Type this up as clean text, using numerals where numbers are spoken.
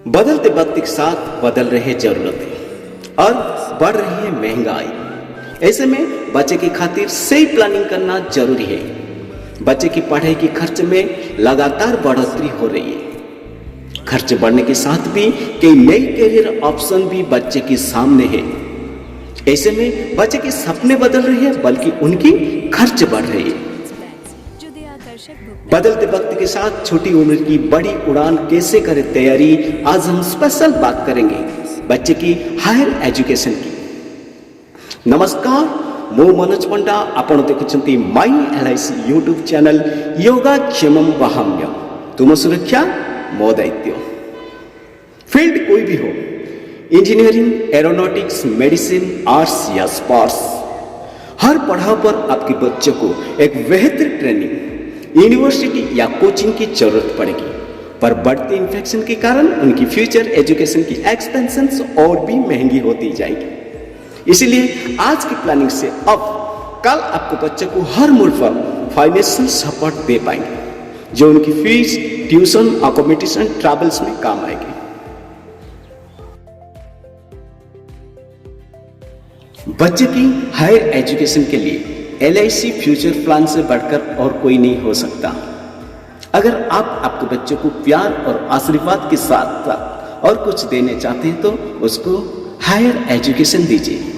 बदलते वक्त के साथ बदल रहे जरूरतें और बढ़ रही है महंगाई। ऐसे में बच्चे की खातिर सही प्लानिंग करना जरूरी है। बच्चे की पढ़ाई के खर्च में लगातार बढ़ोतरी हो रही है। खर्च बढ़ने के साथ भी कई नए करियर ऑप्शन भी बच्चे के सामने है। ऐसे में बच्चे के सपने बदल रहे हैं बल्कि उनकी खर्च बढ़ रही है। बदलते वक्त के साथ छोटी उम्र की बड़ी उड़ान कैसे करें तैयारी, आज हम स्पेशल बात करेंगे बच्चे की हायर एजुकेशन की। नमस्कार, मो मनोज पंडा, आपण देखुछंती माई LIC यूट्यूब चैनल योगाक्षेमम वहाम्यम। तुम सुरक्षा मो दायित्व। फील्ड कोई भी हो, इंजीनियरिंग, एरोनॉटिक्स, मेडिसिन, आर्ट्स या स्पोर्ट्स, हर पड़ाव पर आपके बच्चे को एक बेहतर ट्रेनिंग, यूनिवर्सिटी या कोचिंग की जरूरत पड़ेगी। पर बढ़ते इन्फेक्शन के कारण उनकी फ्यूचर एजुकेशन की एक्सपेंशंस और भी महंगी होती जाएगी। इसलिए आज की प्लानिंग से अब कल आपको बच्चे को हर मूड पर फाइनेंशियल सपोर्ट दे पाएंगे, जो उनकी फीस, ट्यूशन, अकोमोडेशन, ट्रैवल्स में काम आएगी। बच्चे की हायर एजुकेशन के लिए LIC फ्यूचर प्लान से बढ़कर और कोई नहीं हो सकता। अगर आप आपके बच्चे को प्यार और आशीर्वाद के साथ और कुछ देने चाहते हैं तो उसको हायर एजुकेशन दीजिए।